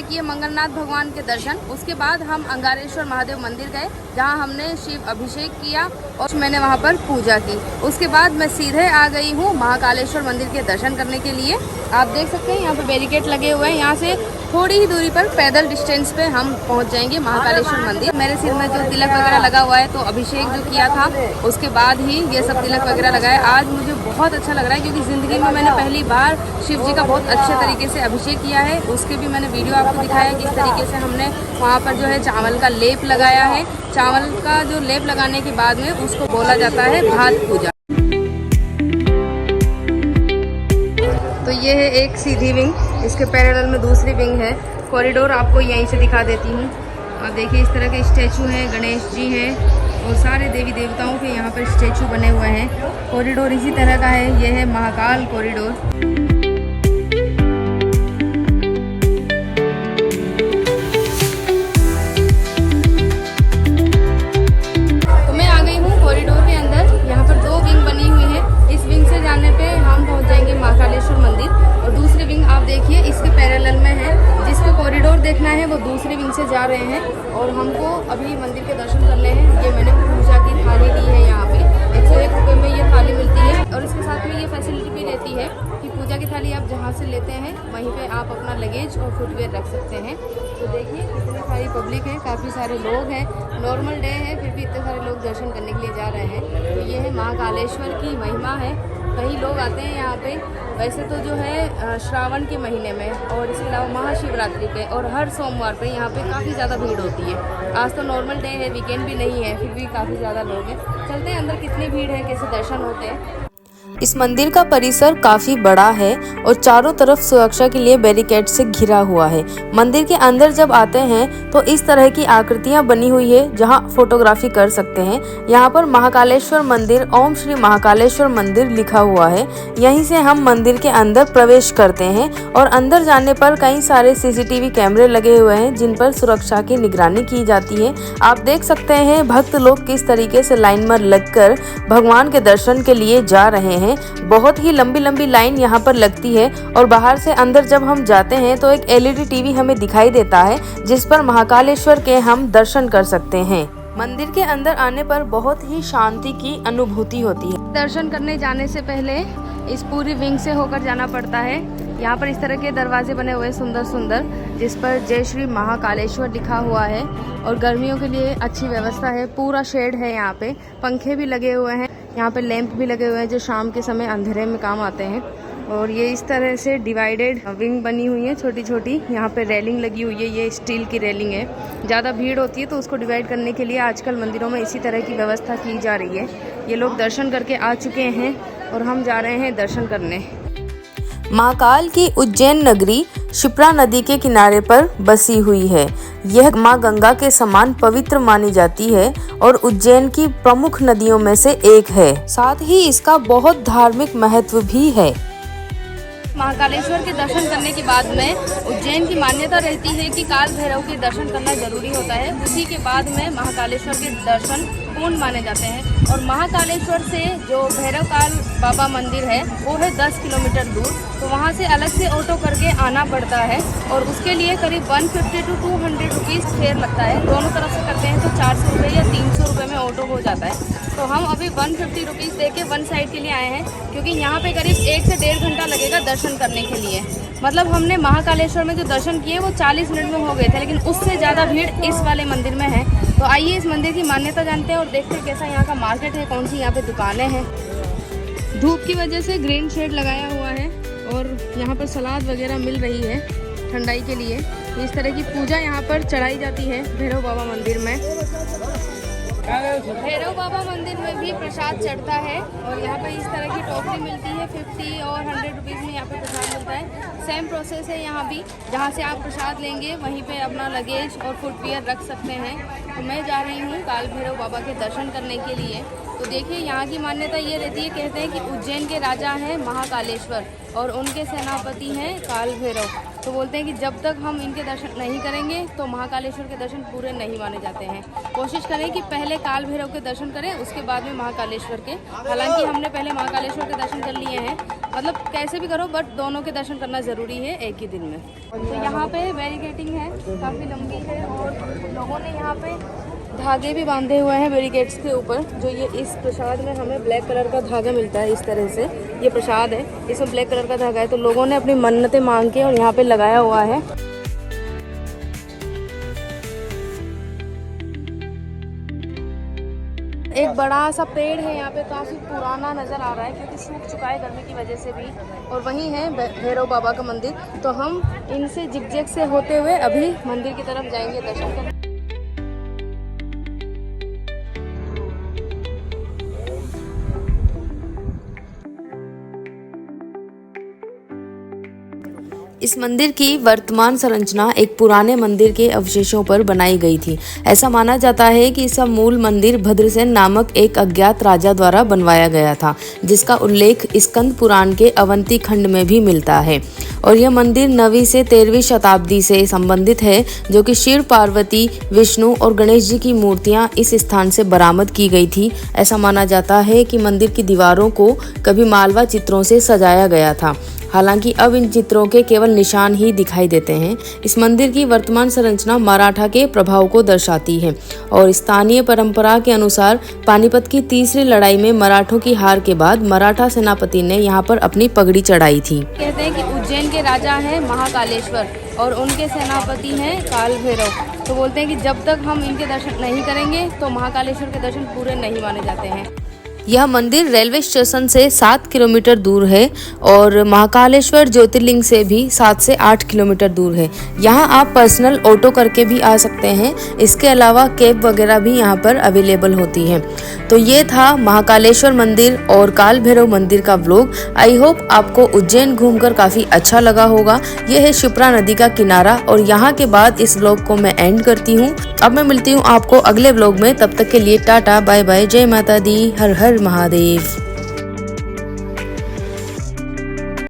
किए मंगलनाथ भगवान के दर्शन। उसके बाद हम अंगारेश्वर महादेव मंदिर गए, जहां हमने शिव अभिषेक किया और मैंने वहां पर पूजा की। उसके बाद मैं सीधे आ गई हूं महाकालेश्वर मंदिर के दर्शन करने के लिए। आप देख सकते हैं यहाँ पर बैरिकेड लगे हुए हैं, यहाँ से थोड़ी ही दूरी पर पैदल डिस्टेंस पे हम पहुंच जाएंगे महाकालेश्वर मंदिर। मेरे सिर में जो तिलक वगैरह लगा हुआ है, तो अभिषेक जो किया था उसके बाद ही ये सब तिलक वगैरह लगा है। आज मुझे बहुत अच्छा लग रहा है, क्योंकि ज़िंदगी में मैंने पहली बार शिव जी का बहुत अच्छे तरीके से अभिषेक किया है। उसके भी मैंने वीडियो आपको दिखाया किस तरीके से हमने वहाँ पर जो है चावल का लेप लगाया है। चावल का जो लेप लगाने के बाद में उसको बोला जाता है भात पूजा। तो ये है एक सीधी विंग, इसके पैरेलल में दूसरी विंग है। कॉरिडोर आपको यहीं से दिखा देती हूँ। आप देखिए इस तरह के स्टैचू हैं, गणेश जी हैं और सारे देवी देवताओं के यहाँ पर स्टैचू बने हुए हैं। कॉरिडोर इसी तरह का है, यह है महाकाल कॉरिडोर। देखना है वो दूसरे विंग से जा रहे हैं और हमको अभी मंदिर के दर्शन करने हैं। ये मैंने पूजा की थाली ली है, यहाँ पे 101 रुपये में ये थाली मिलती है और इसके साथ में ये फैसिलिटी भी रहती है कि पूजा की थाली आप जहाँ से लेते हैं वहीं पे आप अपना लगेज और फुटवेयर रख सकते हैं। तो देखिए कितनी सारी पब्लिक है, काफ़ी सारे लोग हैं। नॉर्मल डे है फिर भी इतने सारे लोग दर्शन करने के लिए जा रहे हैं। तो ये है महाकालेश्वर की महिमा है। कई लोग आते हैं यहाँ पे, वैसे तो जो है श्रावण के महीने में और इसके अलावा महाशिवरात्रि पे और हर सोमवार पे यहाँ पे काफ़ी ज़्यादा भीड़ होती है। आज तो नॉर्मल डे है, वीकेंड भी नहीं है, फिर भी काफ़ी ज़्यादा लोग हैं। चलते हैं अंदर कितनी भीड़ है, कैसे दर्शन होते हैं। इस मंदिर का परिसर काफी बड़ा है और चारों तरफ सुरक्षा के लिए बैरिकेड से घिरा हुआ है। मंदिर के अंदर जब आते हैं तो इस तरह की आकृतियां बनी हुई है जहां फोटोग्राफी कर सकते हैं। यहाँ पर महाकालेश्वर मंदिर, ओम श्री महाकालेश्वर मंदिर लिखा हुआ है। यहीं से हम मंदिर के अंदर प्रवेश करते हैं और अंदर जाने पर कई सारे CCTV कैमरे लगे हुए हैं जिन पर सुरक्षा की निगरानी की जाती है। आप देख सकते हैं भक्त लोग किस तरीके से लाइन में लगकर भगवान के दर्शन के लिए जा रहे हैं। बहुत ही लंबी लंबी लाइन यहाँ पर लगती है और बाहर से अंदर जब हम जाते हैं तो एक LED TV हमें दिखाई देता है जिस पर महाकालेश्वर के हम दर्शन कर सकते हैं। मंदिर के अंदर आने पर बहुत ही शांति की अनुभूति होती है। दर्शन करने जाने से पहले इस पूरी विंग से होकर जाना पड़ता है। यहाँ पर इस तरह के दरवाजे बने हुए हैं सुंदर सुंदर, जिस पर जय श्री महाकालेश्वर लिखा हुआ है और गर्मियों के लिए अच्छी व्यवस्था है। पूरा शेड है, यहाँ पे पंखे भी लगे हुए हैं, यहाँ पे लैंप भी लगे हुए हैं जो शाम के समय अंधेरे में काम आते हैं। और ये इस तरह से डिवाइडेड विंग बनी हुई है छोटी छोटी। यहाँ पे रेलिंग लगी हुई है, ये स्टील की रेलिंग है। ज़्यादा भीड़ होती है तो उसको डिवाइड करने के लिए आजकल मंदिरों में इसी तरह की व्यवस्था की जा रही है। ये लोग दर्शन करके आ चुके हैं और हम जा रहे हैं दर्शन करने। महाकाल की उज्जैन नगरी शिप्रा नदी के किनारे पर बसी हुई है। यह मां गंगा के समान पवित्र मानी जाती है और उज्जैन की प्रमुख नदियों में से एक है। साथ ही इसका बहुत धार्मिक महत्व भी है। महाकालेश्वर के दर्शन करने के बाद में उज्जैन की मान्यता रहती है कि काल भैरव के दर्शन करना जरूरी होता है। उसी के बाद में महाकालेश्वर के दर्शन पूर्ण माने जाते हैं। और महाकालेश्वर से जो भैरव काल बाबा मंदिर है वो है 10 किलोमीटर दूर, तो वहाँ से अलग से ऑटो करके आना पड़ता है और उसके लिए करीब 150 to 200 रुपीज़ फेयर लगता है। दोनों तरफ से करते हैं तो 400 रुपये या 300 रुपये में ऑटो हो जाता है। तो हम अभी 150 रुपीज़ दे के वन साइड के लिए आए हैं, क्योंकि यहाँ पे करीब 1 से 1.5 घंटा लगेगा दर्शन करने के लिए। मतलब हमने महाकालेश्वर में जो दर्शन किए वो 40 मिनट में हो गए थे, लेकिन उससे ज़्यादा भीड़ इस वाले मंदिर में है। तो आइए इस मंदिर की मान्यता जानते हैं और देखते हैं कैसा यहाँ का मार्केट है, कौन सी यहाँ पे दुकानें हैं। धूप की वजह से ग्रीन शेड लगाया हुआ है और यहाँ पर सलाद वगैरह मिल रही है ठंडाई के लिए। इस तरह की पूजा यहाँ पर चढ़ाई जाती है भैरव बाबा मंदिर में। भैरव बाबा मंदिर में भी प्रसाद चढ़ता है और यहाँ पर इस तरह की टोकरी मिलती है। 50 और 100 रुपीज़ में यहाँ पे प्रसाद मिलता है। सेम प्रोसेस है यहाँ भी, जहाँ से आप प्रसाद लेंगे वहीं पे अपना लगेज और फुटवियर रख सकते हैं। तो मैं जा रही हूँ काल भैरव बाबा के दर्शन करने के लिए। तो देखिए यहाँ की मान्यता ये रहती है, कहते हैं कि उज्जैन के राजा हैं महाकालेश्वर और उनके सेनापति हैं काल भैरव। तो बोलते हैं कि जब तक हम इनके दर्शन नहीं करेंगे तो महाकालेश्वर के दर्शन पूरे नहीं माने जाते हैं। कोशिश करें कि पहले काल भैरव के दर्शन करें, उसके बाद में महाकालेश्वर के। हालांकि हमने पहले महाकालेश्वर के दर्शन कर लिए हैं, मतलब कैसे भी करो बट दोनों के दर्शन करना ज़रूरी है एक ही दिन में। तो यहाँ पे बैरिकेडिंग है, काफ़ी लंबी है और लोगों ने यहाँ पे धागे भी बांधे हुए हैं बैरिकेड्स के ऊपर। जो ये इस प्रसाद में हमें ब्लैक कलर का धागा मिलता है, इस तरह से ये प्रसाद है, इसमें ब्लैक कलर का धागा है। तो लोगों ने अपनी मन्नतें मांग के और यहाँ पे लगाया हुआ है। एक बड़ा सा पेड़ है यहाँ पे, काफ़ी पुराना नज़र आ रहा है क्योंकि सूख चुका है गर्मी की वजह से भी। और वहीं है भैरव बाबा का मंदिर। तो हम इनसे जिगजैग से होते हुए अभी मंदिर की तरफ जाएंगे दर्शन करने। इस मंदिर की वर्तमान संरचना एक पुराने मंदिर के अवशेषों पर बनाई गई थी। ऐसा माना जाता है कि इसका मूल मंदिर भद्रसेन नामक एक अज्ञात राजा द्वारा बनवाया गया था, जिसका उल्लेख स्कंद पुराण के अवंती खंड में भी मिलता है। और यह मंदिर 9वीं से 13वीं शताब्दी से संबंधित है, जो कि शिव, पार्वती, विष्णु और गणेश जी की मूर्तियां इस स्थान से बरामद की गई थी। ऐसा माना जाता है कि मंदिर की दीवारों को कभी मालवा चित्रों से सजाया गया था। हालांकि अब इन चित्रों के केवल निशान ही दिखाई देते हैं। इस मंदिर की वर्तमान संरचना मराठा के प्रभाव को दर्शाती है और स्थानीय परंपरा के अनुसार पानीपत की तीसरी लड़ाई में मराठों की हार के बाद मराठा सेनापति ने यहाँ पर अपनी पगड़ी चढ़ाई थी। कहते हैं कि उज्जैन के राजा हैं महाकालेश्वर और उनके सेनापति हैं काल भैरव। तो बोलते हैं कि जब तक हम इनके दर्शन नहीं करेंगे तो महाकालेश्वर के दर्शन पूरे नहीं माने जाते हैं। यह मंदिर रेलवे स्टेशन से 7 किलोमीटर दूर है और महाकालेश्वर ज्योतिर्लिंग से भी 7 से 8 किलोमीटर दूर है। यहाँ आप पर्सनल ऑटो करके भी आ सकते हैं। इसके अलावा कैब वगैरह भी यहाँ पर अवेलेबल होती है। तो ये था महाकालेश्वर मंदिर और काल भैरव मंदिर का व्लॉग। आई होप आपको उज्जैन घूमकर काफ़ी अच्छा लगा होगा। ये है शिप्रा नदी का किनारा और यहाँ के बाद इस व्लॉग को मैं एंड करती हूँ। अब मैं मिलती हूँ आपको अगले व्लॉग में। तब तक के लिए टाटा, बाय बाय, जय माता दी, हर हर महादेव।